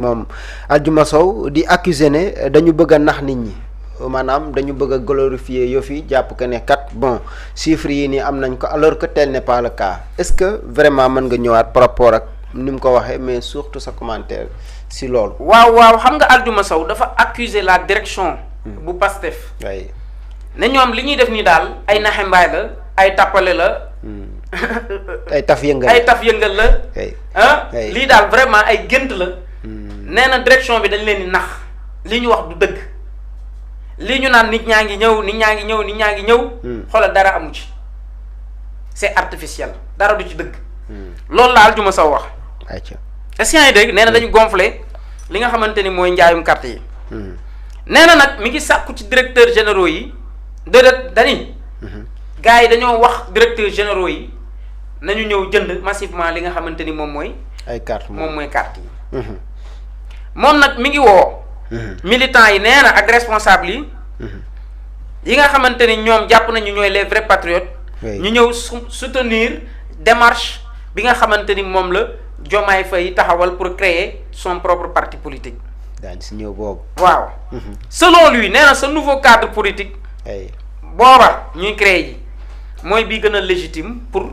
moom Aldiouma Sow di accuser ne dañu bëgg a nax nit ñi maanaam dañu bëgg a glorifier Yoff yi jàpp que ne kat bon chiffres yi nii am nañ ko alors que tel n'est pas le cas est-ce que vraiment mën nga ñëwaat par rapport ak ni mu ko waxee mais surtout sa commentaire si loolu. waaw xam nga Aldiouma Sow dafa accuser la direction. bu Pastef. waaye ne ñoom li ñuy def nii daal ay naxe mbaay la ay tappale la. ay taf yëngal la. lii daal vraiment ay gént la. nee na direction bi dañ leen di nax li ñu wax du dëgg li ñu naan nit ñaa ngi ñëw. xoolal dara amu ci c'est artificiel dara du ci dëgg. loolu la Aldiouma Sow wax. est-ce que yaa ngi dégg nee na dañu gonfler li nga xamante ni mooy njaayum carte yi. nee na nag mi ngi sàkku ci directeurs généraux yi déedéet dani gars yi dañoo wax directeurs généraux yi nañu ñëw jënd massivement li nga xamante ni moom mooy. ay carte moom mooy carte yi. moom nag mi ngi woo. militants yi nee na ak responsables yi nga xamante ni ñoom jàpp nañu ñooy les vrais patriotes. ñu ñëw soutenir démarche bi nga xamante ni moom la Diomaye Faye taxawal pour créer son propre parti politique. daañu si ñëw boobu. waaw. selon lui nee na ce nouveau cadre politique. booba ñuy créer ji mooy bi gën a légitime pour.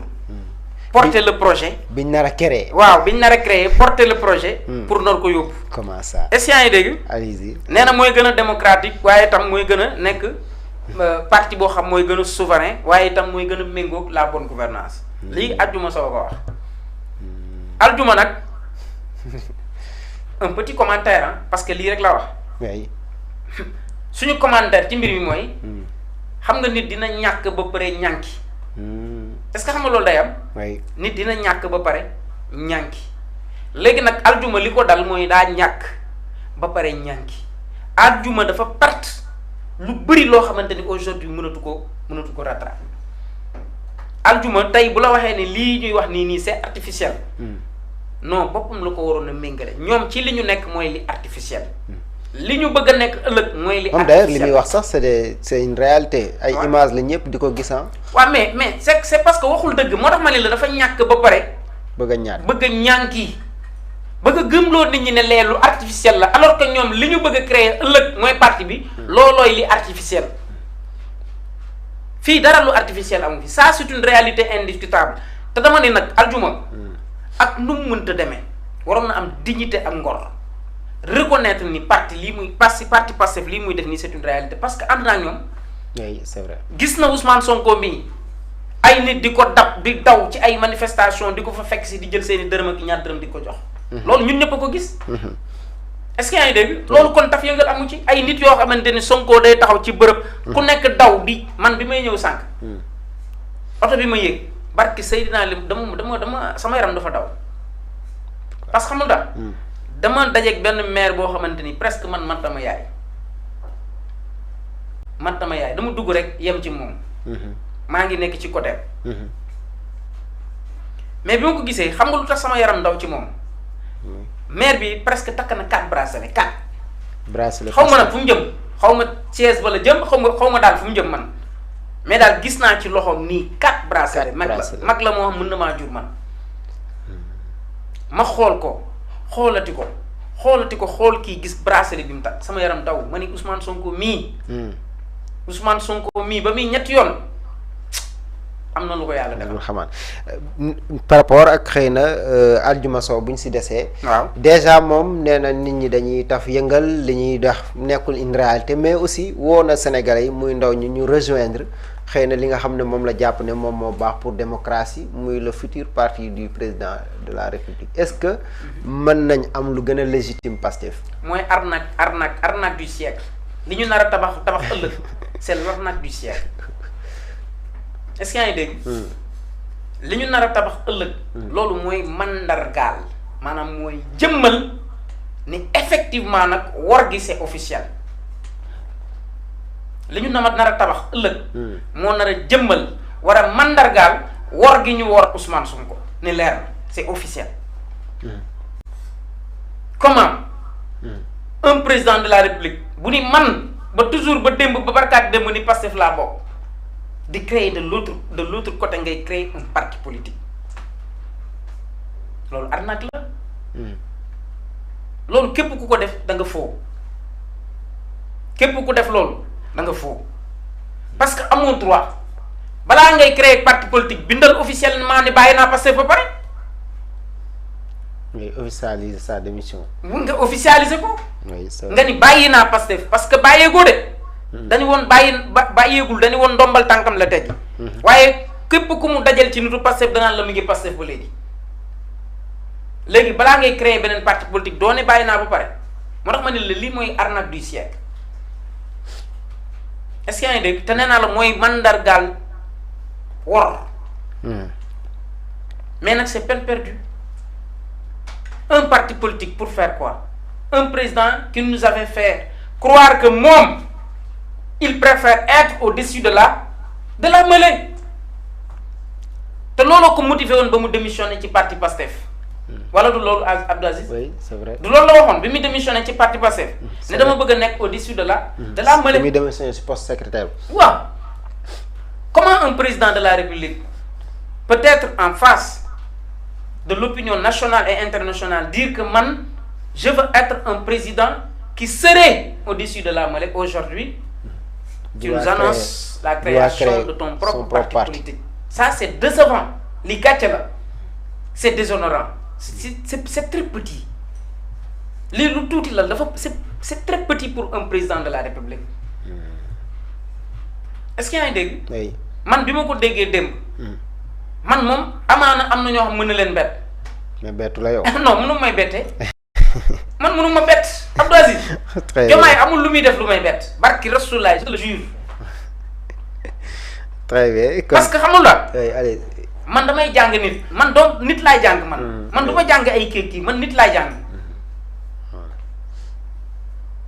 porter le projet. biñ nar a créer. waaw biñ nar a créer porter le projet. pour nar ko yóbbu. comment ça. est-ce que yaa ngi dégg. allez-y. nee na mooy gën a démocratique waaye itam mooy gën a nekk parti boo xam mooy gën a souverain waaye itam mooy gën a méngoog la bonne gouvernance lii Aldiouma Sow ko wax. Aldiouma nag un petit commentaire parce que lii rek la wax. oui. suñu commentaire ci mbir mi mooy. xam nga nit dina ñàkk ba pare ñànki. est-ce que xam nga loolu day am. oui. nit dina ñàkk ba pare ñànki léegi nag Aldiouma li ko dal mooy daa ñàkk ba pare ñànki Aldiouma dafa perte lu bëri loo xamante ni aujourd'hui mënatu ko rattraper Aldiouma tey bu la waxee ne lii ñuy wax nii c'est artificiel. non boppam la ko waroon a méngale ñoom ci li ñu nekk mooy li artificiel. li ñu bëgg a nekk ëllëg mooy li. d'ailleurs li muy wax sax c'est une réalité. ay image la ñëpp di ko gis ah. waaw mais c'est parce que waxul dëgg moo tax ma ne la dafa ñàkk ba pare. bëgg a ñàkk bëgg a ñànki bëgg a gëmloo nit ñi ne lee lu artificiel la alors que ñoom li ñu bëgg a créer ëllëg mooy parti bi. loolooy li artificiel. fii dara lu artificiel amu fi ça c'est une réalité indiscutable te dama ne nag Aldiouma. ak nu mu mënta demee waroon na am dignité ak ngor. reconnaître ni parti lii muy parti Pastef lii muy def nii c'est une réalité parce que ànd naa ñoom. oui c'est vrai. gis na Ousmane Sonko mii ay nit di ko di daw ci ay manifestation di ko fa fekk si di jël seeni dërëm ak ñaar dërëm di ko jox. loolu ñun ñëpp a ko gis. est-ce que yaa ngi dégg. loolu kon taf yëngal amu ci ay nit yoo xamante ni Sonko day taxaw ci bërëb. ku nekk daw di man bi may ñëw sànq. oto bi ma yéeg barki Seydina Lim dama sama yaram dafa daw parce que xamul daal. dama dajeeg benn maire boo xamante ni presque man mantama yaay dama dugg rek yem ci moom. maa ngi nekk ci côté. mais bi ma ko gisee xam nga lu tax sama yaram ndaw ci moom. maire bi presque takk na 4 bracelets 4. bracelet xaw ma nag fu mu jëm xaw ma siège bala jëm xaw ma daal fu mu jëm man mais daal gis naa ci loxoom nii 4 bracelets. mag la moo xam mën na maa jur man. ma xool ko. xoolati ko xool kii gis bracelet bi mu takk sama yaram daw ma ni Ousmane Sonko mii ba muy ñetti yoon am na lu ko yàlla defal. xamaan par rapport ak xëy na Aldiouma Sow bu ñu si desee. waaw déjà moom nee na nit ñi dañuy taf yëngal li ñuy def nekkul une réalité mais aussi woo na Sénégalais yi muy ndaw ñi ñu rejoindre xëy na li nga xam ne moom la jàpp ne moom moo baax pour démocratie muy le futur parti du président de la République est-ce que mën nañ am lu gën a légitime Pastef. mooy arnaque du siècle li ñu nar a tabax ëllëg c'est l'arnaque du siècle est-ce que yaa ngi dégg. li ñu nar a tabax ëllëg. loolu mooy mandargaal maanaam mooy jëmmal ni effectivement nag wor gi c'est officiel. li ñu nar a tabax ëllëg. moo nar a jëmmal war a mandargaal wor gi ñu wor Ousmane Sonko ni leer na c'est officiel. comment. un président de la République bu ni man ba toujours ba démb ba barkaat démb ni Pastef laa bokk di créer de l'autre côté ngay créer un parti politique loolu arnaque la. loolu képp ku ko def da nga faux képp ku def loolu da nga faux parce que amoo droit balaa ngay créer parti politique bindal officiellement ne bàyyi naa Pastef ba pare. ngay officialiser sa démission. mun nga officialiser ko. oui nga ni bàyyi naa Pastef parce que bàyyeegoo de. dañu woon bàyyeegul dañu woon ndombal tànkam la teg. waaye képp ku mu dajal ci nitu Pastef danaan la mu ngi Pastef ba léegi. léegi balaa ngay créer beneen parti politique doo ne bàyyi naa ba pare moo tax ma ne la lii mooy arnaque du siècle est-ce que yaa ngi dégg te nee naa la mooy mandargaal wor. mais nag c'est peine perdue. Un parti politique pour faire quoi? Un président qui nous avait fait croire que moom il préfère être au-dessus de la mêlée te looloo ko motivé woon ba mu démissionné ci parti Pastef wala du loolu Abdou Aziz? Oui, c'est vrai. du loolu la waxoon bi mu démissionné ci parti Pastef ne dama bëgg a nekk au-dessus de la mêlée. bi muy démissionné ci poste secrétaire. waaw comment un président de la République peut être en face de l'opinion nationale et internationale dire que man je veux être un président qui serait au-dessus de la mêlée aujourd'hui tu nous annonces la création de ton propre parti politique. Ça c'est décevant li gàcce la c'est déshonorant c'est très petit lii lu tuuti la dafa c'est très petit pour un président de la République. Est-ce que yaa ngi dégg. oui man bi ma ko déggee démb. man moom amaana am na ñoo xam mën na leen bett. mais bettu la yow. non mënu may bettee man mënu ma bett Abdou Aziz. très bien Diomaye amul lu muy def lu may bett barki Rasulullah je le jure. très bien. parce que xamul la. oui allez. man damay jàng nit man doom nit laay jàng man. man du ma jàng ay kii man nit laay jàng.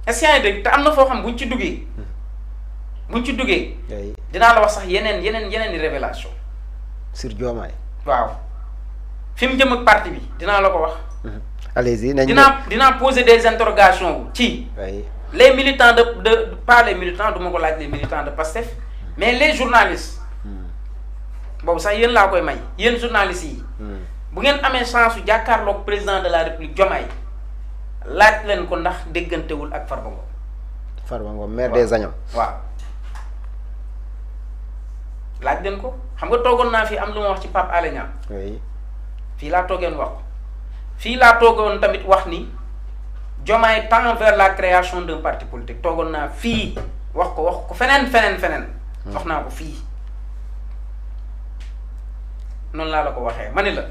est-ce que yaa ngi dégg te am na foo xam buñ ci duggee. buñ ci duggee. dinaa la wax sax yeneen i révélation sur Diomaye. waaw fi mu jëm ak parti bi dinaa la ko wax. allez-y nañ dinaa poser des interrogations ci. les militants de pas les militants du ma ko laaj les militants de Pastef mais les journalistes. boobu sax yéen laa koy may yéen journalistes yi. bu ngeen amee chance su jàkkaarloog président de la République Diomaye laaj leen ko ndax déggantewul ak Farba Ngom. Farba Ngom maire des Agnam. waaw laaj leen ko xam nga toogoon naa fi am lu ma wax ci Pape Alé Niang. oui. fii laa toogeen wax ko fii laa toogoon tamit wax ni Diomaye tend vers la création d'un parti politique toogoon naa fii wax ko feneen. wax naa ko fii noonu laa la ko waxee ma ne la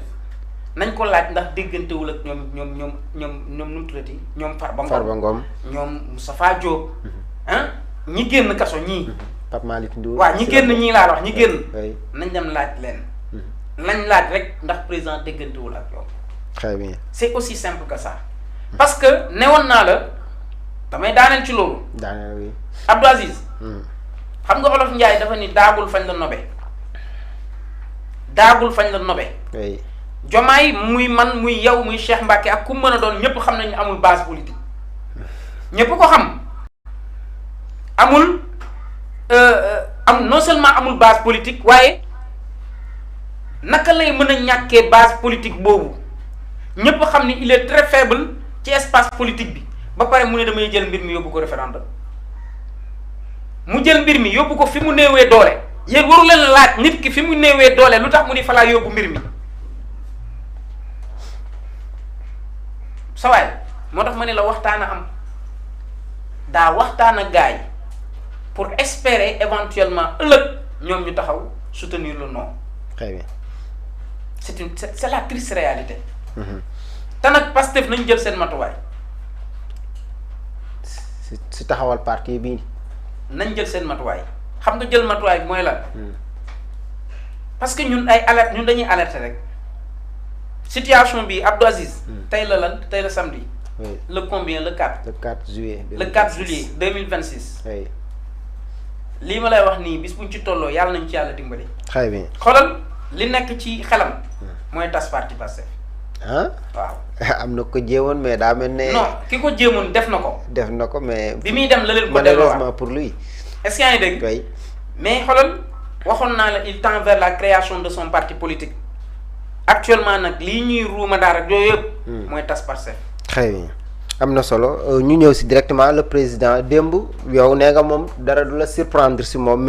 nañ ko laaj ndax déggantewul ak ñoom nu mu tuddati ñoom Farba Ngom ñoom Moustapha Diop ñi génn kaso ñii. Pape Malick Ndour waaw ñi génn ñii laa la wax ñi génn. oui nañ dem laaj leen. nañ laaj rek ndax président déggantewul ak yow. très bien. c'est aussi simple que ça. parce que newoon naa la damay daaneel ci loolu. daaneel oui. Abdou Aziz. xam nga Olof Njaay dafa ni daagul fañ la nobe. daagul fañ la nobe. oui. Diomaye muy man muy yow muy Cheikh Mbacké ak ku mën a doon ñëpp xam nañu amul base politique. ñëpp ko xam amul non seulement amul base politique waaye. naka lay mën a ñàkkee base politique boobu ñépp xam ni il est très faible ci espace politique bi ba pare mu ne damay jël mbir mi yóbbu ko référendum mu jël mbir mi yóbbu ko fi mu néewee doole yéen waru leen laaj nit ki fi mu néewee doole lu tax mu ni falaa yóbbu mbir mi sa waay moo tax ma ne la waxtaan a am daa waxtaan ak gars yi pour espérer éventuellement ëllëg ñoom ñu taxaw soutenir le non. très bien. c'est la triste réalité. te nag Pastef nañ jël seen matuwaay. si taxawal parti bii. nañ jël seen matuwaay xam nga jël matuwaay bi mooy lan. parce que ñun ay alerte ñun dañuy alerter rek situation bi Abdou Aziz. tey la lan tey la samedi. oui le combien le 4. le 4 juillet. le 4 juillet 2026. oui. lii ma lay wax nii bis buñ ci tolloo yàlla nañ ci yàlla dimbali. très bien. xoolal li nekk ci xelam. mooy tas parti Pastef. waaw. am na ko jéemoon mais daa mel ne. non ki ko jéemoon def na ko. def na ko mais. bi muy dem la leen ko malheureusement pour lui. est-ce que yaa ngi dégg. oui. mais xoolal waxoon naa la il tend vers la création de son parti politique actuellement nag lii ñuy ruuma daal rek yooyu yëpp. mooy tas Pastef. très bien am na solo ñu ñëw si directement le président démb yow nee nga moom dara du la surprendre si moom.